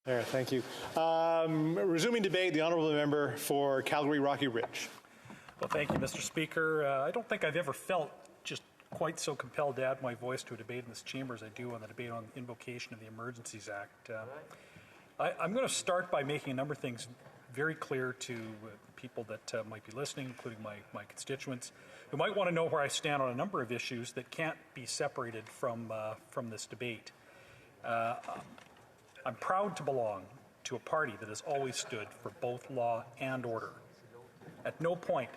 There, thank you. Resuming debate, the honourable member for Calgary Rocky Ridge. Well, thank you, Mr. Speaker. I don't think I've ever felt just quite so compelled to add my voice to a debate in this chamber as I do on the debate on the invocation of the Emergencies Act. I'm going to start by making a number of things very clear to people that might be listening, including my constituents, who might want to know where I stand on a number of issues that can't be separated from this debate. I'm proud to belong to a party that has always stood for both law and order. At no point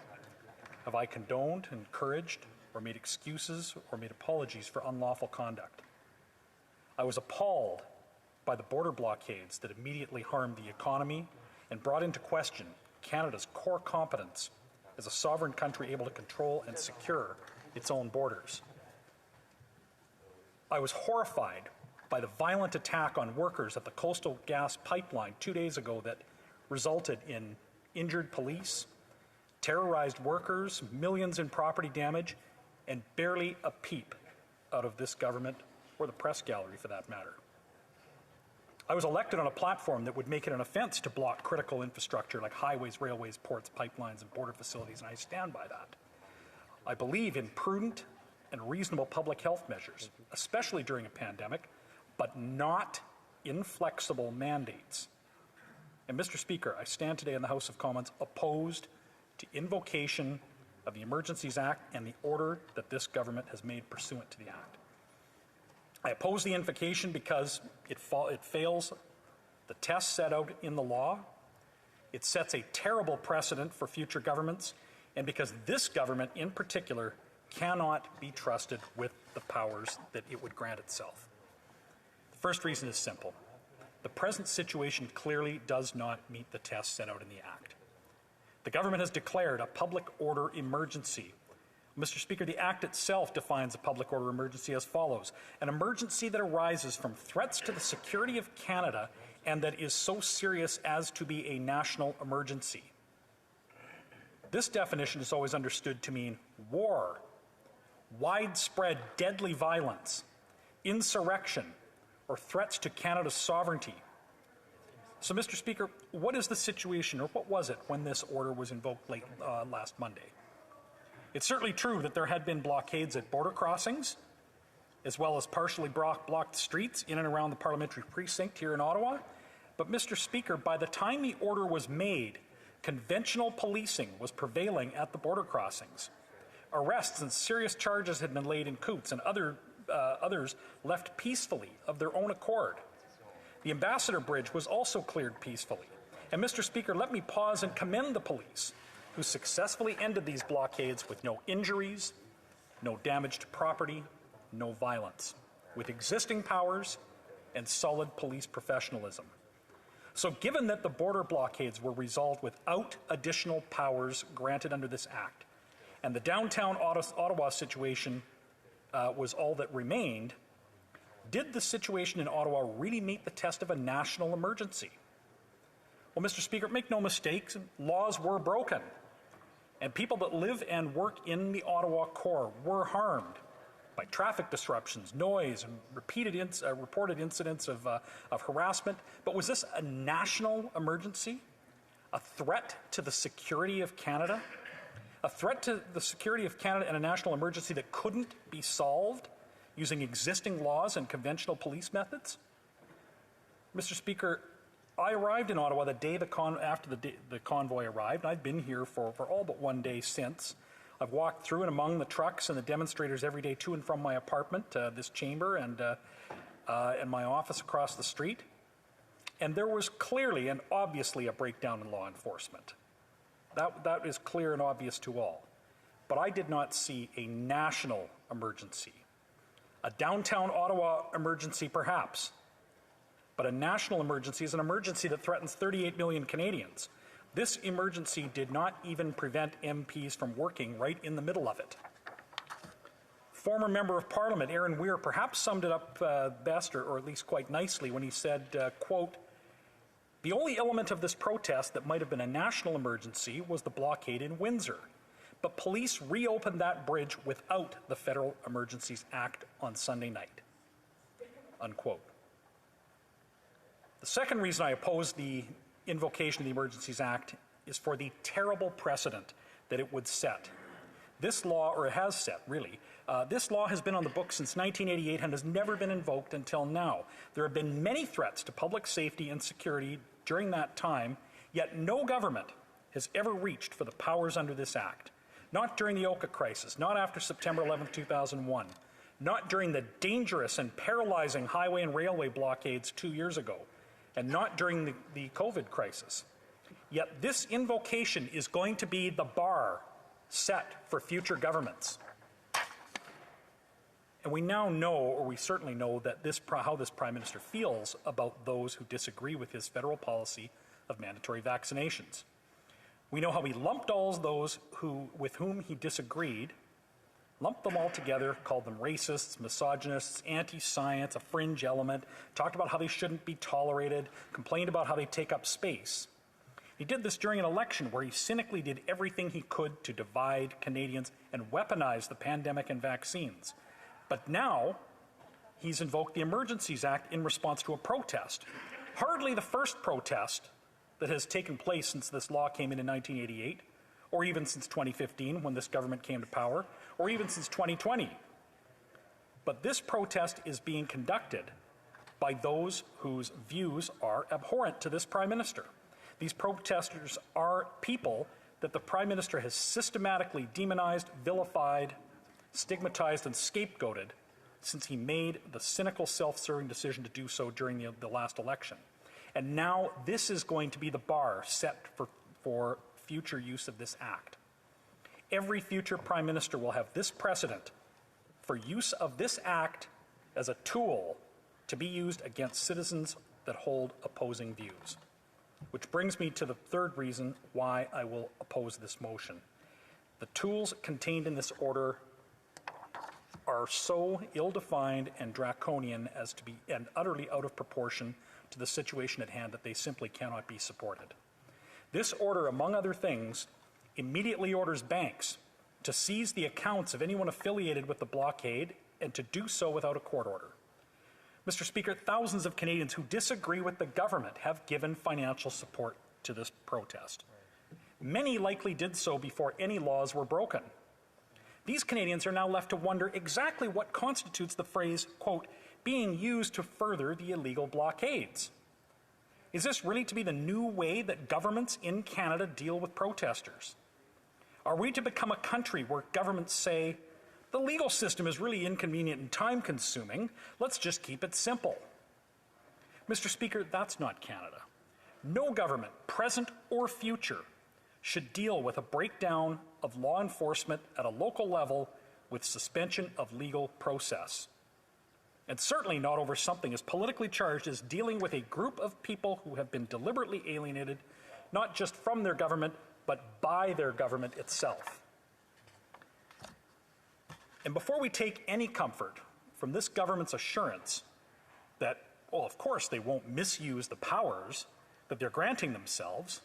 have I condoned, encouraged, or made excuses or made apologies for unlawful conduct. I was appalled by the border blockades that immediately harmed the economy and brought into question Canada's core competence as a sovereign country able to control and secure its own borders. I was horrified by the violent attack on workers at the Coastal Gas Pipeline 2 days ago that resulted in injured police, terrorized workers, millions in property damage, and barely a peep out of this government or the press gallery for that matter. I was elected on a platform that would make it an offense to block critical infrastructure like highways, railways, ports, pipelines, and border facilities, and I stand by that. I believe in prudent and reasonable public health measures, especially during a pandemic, but not inflexible mandates. And Mr. Speaker, I stand today in the House of Commons opposed to invocation of the Emergencies Act and the order that this government has made pursuant to the Act. I oppose the invocation because it fails the test set out in the law, it sets a terrible precedent for future governments, and because this government in particular cannot be trusted with the powers that it would grant itself. The first reason is simple. The present situation clearly does not meet the test set out in the Act. The government has declared a public order emergency. Mr. Speaker, the Act itself defines a public order emergency as follows: an emergency that arises from threats to the security of Canada and that is so serious as to be a national emergency. This definition is always understood to mean war, widespread deadly violence, insurrection, or threats to Canada's sovereignty. So, Mr. Speaker, what is the situation, or what was it, when this order was invoked late last Monday? It's certainly true that there had been blockades at border crossings, as well as partially blocked streets in and around the parliamentary precinct here in Ottawa. But, Mr. Speaker, by the time the order was made, conventional policing was prevailing at the border crossings. Arrests and serious charges had been laid in Coots, and others left peacefully of their own accord. The Ambassador Bridge was also cleared peacefully. And Mr. Speaker, let me pause and commend the police who successfully ended these blockades with no injuries, no damage to property, no violence, with existing powers and solid police professionalism. So given that the border blockades were resolved without additional powers granted under this Act, and the downtown Ottawa situation was all that remained, did the situation in Ottawa really meet the test of a national emergency? Well, Mr. Speaker, make no mistakes, laws were broken, and people that live and work in the Ottawa core were harmed by traffic disruptions, noise, and reported incidents of harassment. But was this a national emergency? A threat to the security of Canada? A threat to the security of Canada and a national emergency that couldn't be solved using existing laws and conventional police methods? Mr. Speaker, I arrived in Ottawa the day after the convoy arrived. I've been here for all but 1 day since. I've walked through and among the trucks and the demonstrators every day to and from my apartment, this chamber, and my office across the street. And there was clearly and obviously a breakdown in law enforcement. That is clear and obvious to all. But I did not see a national emergency. A downtown Ottawa emergency, perhaps. But a national emergency is an emergency that threatens 38 million Canadians. This emergency did not even prevent MPs from working right in the middle of it. Former Member of Parliament Aaron Weir perhaps summed it up best, or at least quite nicely, when he said, quote, "The only element of this protest that might have been a national emergency was the blockade in Windsor. But police reopened that bridge without the Federal Emergencies Act on Sunday night." Unquote. The The second reason I oppose the invocation of the Emergencies Act is for the terrible precedent that it would set. This law, or it has set, really, this law has been on the books since 1988 and has never been invoked until now. There have been many threats to public safety and security during that time, yet no government has ever reached for the powers under this act. Not during the Oka crisis, not after September 11, 2001, not during the dangerous and paralyzing highway and railway blockades 2 years ago, and not during the COVID crisis. Yet this invocation is going to be the bar set for future governments. And we now know, or we certainly know, that how this Prime Minister feels about those who disagree with his federal policy of mandatory vaccinations. We know how he lumped all those with whom he disagreed, lumped them all together, called them racists, misogynists, anti-science, a fringe element, talked about how they shouldn't be tolerated, complained about how they take up space. He did this during an election where he cynically did everything he could to divide Canadians and weaponize the pandemic and vaccines. But now, he's invoked the Emergencies Act in response to a protest. Hardly the first protest that has taken place since this law came in 1988, or even since 2015 when this government came to power, or even since 2020. But this protest is being conducted by those whose views are abhorrent to this Prime Minister. These protesters are people that the Prime Minister has systematically demonized, vilified, stigmatized, and scapegoated since he made the cynical, self-serving decision to do so during the last election. And now this is going to be the bar set for future use of this act. Every future Prime Minister will have this precedent for use of this act as a tool to be used against citizens that hold opposing views. Which brings me to the third reason why I will oppose this motion. The tools contained in this order are so ill-defined and draconian as to be and utterly out of proportion to the situation at hand that they simply cannot be supported. This order, among other things, immediately orders banks to seize the accounts of anyone affiliated with the blockade and to do so without a court order. Mr. Speaker, thousands of Canadians who disagree with the government have given financial support to this protest. Many likely did so before any laws were broken. These Canadians are now left to wonder exactly what constitutes the phrase, quote, being used to further the illegal blockades. Is this really to be the new way that governments in Canada deal with protesters? Are we to become a country where governments say, the legal system is really inconvenient and time-consuming, let's just keep it simple? Mr. Speaker, that's not Canada. No government, present or future, should deal with a breakdown of law enforcement at a local level with suspension of legal process. And certainly not over something as politically charged as dealing with a group of people who have been deliberately alienated, not just from their government, but by their government itself. And before we take any comfort from this government's assurance that, well, of course they won't misuse the powers that they're granting themselves,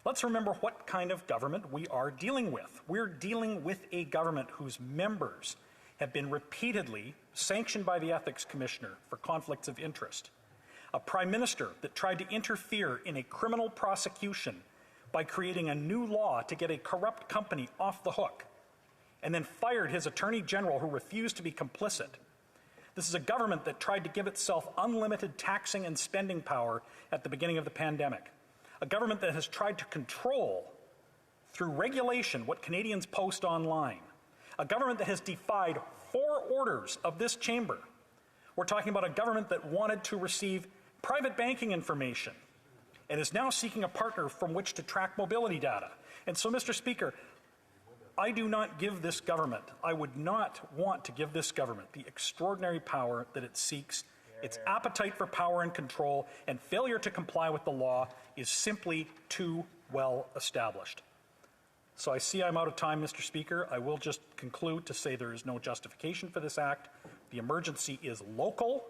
let's remember what kind of government we are dealing with. We're dealing with a government whose members have been repeatedly sanctioned by the Ethics Commissioner for conflicts of interest. A Prime Minister that tried to interfere in a criminal prosecution by creating a new law to get a corrupt company off the hook, and then fired his Attorney General who refused to be complicit. This is a government that tried to give itself unlimited taxing and spending power at the beginning of the pandemic. A government that has tried to control, through regulation, what Canadians post online. A government that has defied 4 orders of this chamber. We're talking about a government that wanted to receive private banking information and is now seeking a partner from which to track mobility data. And so, Mr. Speaker, I do not give this government, I would not want to give this government the extraordinary power that it seeks. Its appetite for power and control and failure to comply with the law is simply too well established. So I see I'm out of time, Mr. Speaker. I will just conclude to say there is no justification for this act. The emergency is local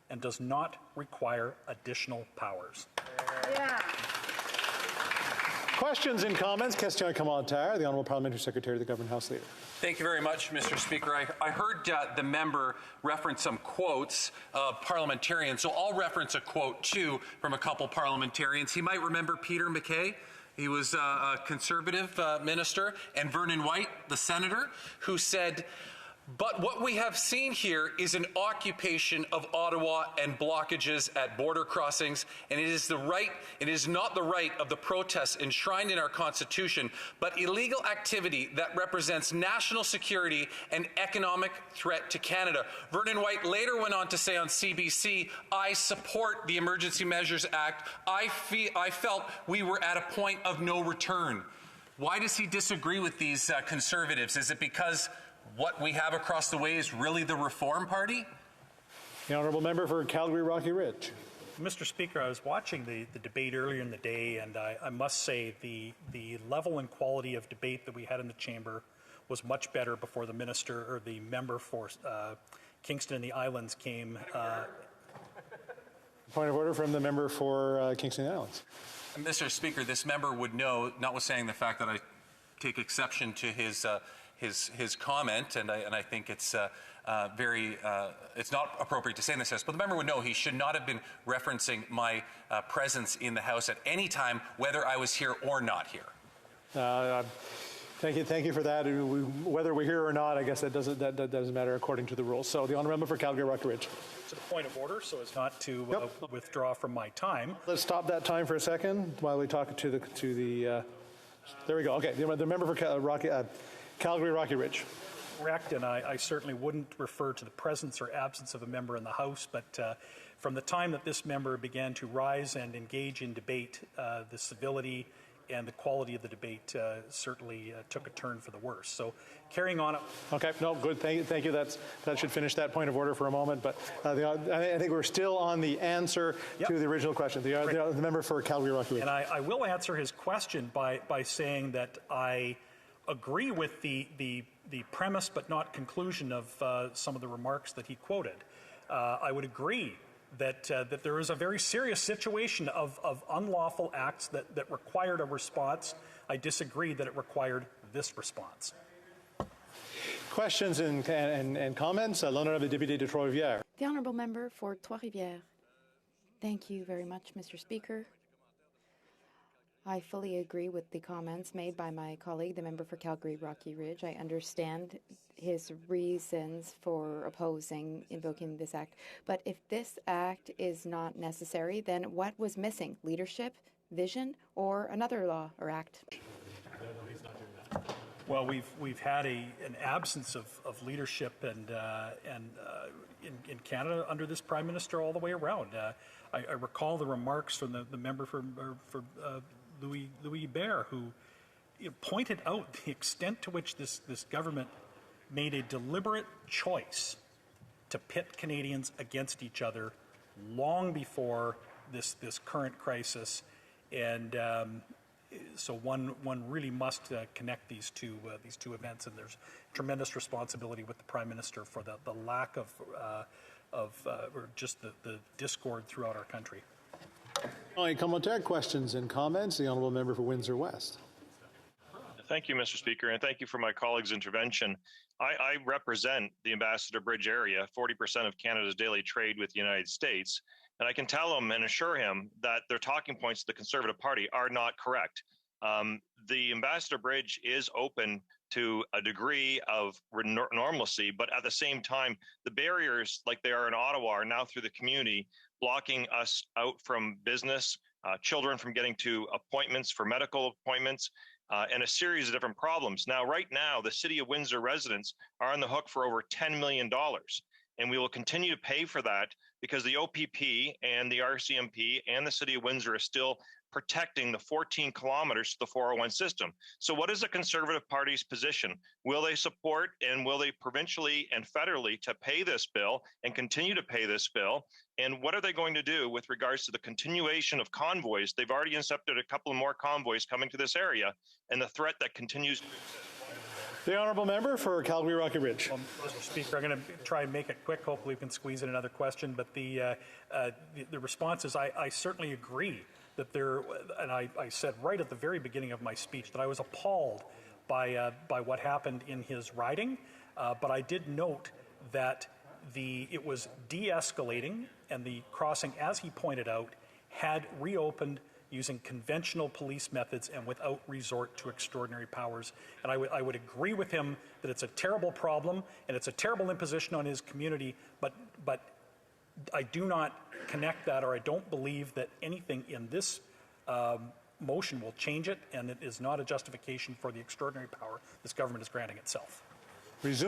and does not require additional powers. Yeah. Questions and comments? Question and commentaire. The Honourable Parliamentary Secretary of the Government House Leader. Thank you very much, Mr. Speaker. I heard the member reference some quotes of parliamentarians, so I'll reference a quote, too, from a couple parliamentarians. He might remember Peter MacKay. He was a Conservative minister, and Vernon White, the senator, who said, "But what we have seen here is an occupation of Ottawa and blockages at border crossings, and it is not the right of the protests enshrined in our Constitution, but illegal activity that represents national security and economic threat to Canada." Vernon White later went on to say on CBC, "I support the Emergency Measures Act. I felt we were at a point of no return." Why does he disagree with these Conservatives? Is it because what we have across the way is really the Reform Party? The Honourable Member for Calgary Rocky Ridge. Mr. Speaker, I was watching the debate earlier in the day, and I must say the level and quality of debate that we had in the chamber was much better before the minister or the member for Kingston and the Islands came. Point of order from the member for Kingston and the Islands. Mr. Speaker, this member would know, notwithstanding the fact that I take exception to his comment, and I think it's it's not appropriate to say in this House, but the member would know he should not have been referencing my presence in the House at any time, whether I was here or not here. Thank you for that. Whether we're here or not, I guess that doesn't matter according to the rules. So the Honourable Member for Calgary Rocky Ridge. To the point of order, so as not to withdraw from my time. Let's stop that time for a second while we talk to the. There we go. Okay, the member for Calgary Rocky Ridge. Correct, and I certainly wouldn't refer to the presence or absence of a member in the House, but from the time that this member began to rise and engage in debate, the civility and the quality of the debate certainly took a turn for the worse. So carrying on. Okay, no, good. Thank you. That should finish that point of order for a moment. But I think we're still on the answer to the original question. The member for Calgary Rocky Ridge. And I will answer his question by saying that I agree with the premise but not conclusion of some of the remarks that he quoted. I would agree that there is a very serious situation of unlawful acts that required a response. I disagree that it required this response. Questions and comments? L'honorable député de Trois-Rivières. The Honourable Member for Trois-Rivières. Thank you very much, Mr. Speaker. I fully agree with the comments made by my colleague, the member for Calgary Rocky Ridge. I understand his reasons for invoking this act. But if this act is not necessary, then what was missing? Leadership, vision, or another law or act? Well, we've had an absence of leadership and in Canada under this Prime Minister all the way around. I recall the remarks from the member for Louis Bear, who pointed out the extent to which this government made a deliberate choice to pit Canadians against each other long before this current crisis, and so one really must connect these two events, and there's tremendous responsibility with the Prime Minister for the lack of or just the discord throughout our country. Commentaire, questions and comments. The Honourable Member for Windsor West. Thank you, Mr. Speaker, and thank you for my colleague's intervention. I represent the Ambassador Bridge area, 40% of Canada's daily trade with the United States, and I can tell him and assure him that their talking points to the Conservative Party are not correct. The Ambassador Bridge is open to a degree of normalcy, but at the same time, the barriers, like they are in Ottawa, are now through the community, blocking us out from business, children from getting to appointments for medical appointments, and a series of different problems. Now, right now, the City of Windsor residents are on the hook for over $10 million, and we will continue to pay for that because the OPP and the RCMP and the City of Windsor are still protecting the 14 kilometers to the 401 system. So what is the Conservative Party's position? Will they support and will they provincially and federally to pay this bill and continue to pay this bill? And what are they going to do with regards to the continuation of convoys? They've already intercepted a couple of more convoys coming to this area and the threat that continues. The Honourable Member for Calgary Rocky Ridge. Well, Mr. Speaker, I'm going to try and make it quick. Hopefully we can squeeze in another question. But the response is I certainly agree that there, and I said right at the very beginning of my speech that I was appalled by what happened in his riding, but I did note that it was de-escalating, and the crossing, as he pointed out, had reopened using conventional police methods and without resort to extraordinary powers. And I would agree with him that it's a terrible problem and it's a terrible imposition on his community, but I do not connect that, or I don't believe that anything in this motion will change it, and it is not a justification for the extraordinary power this government is granting itself. Resume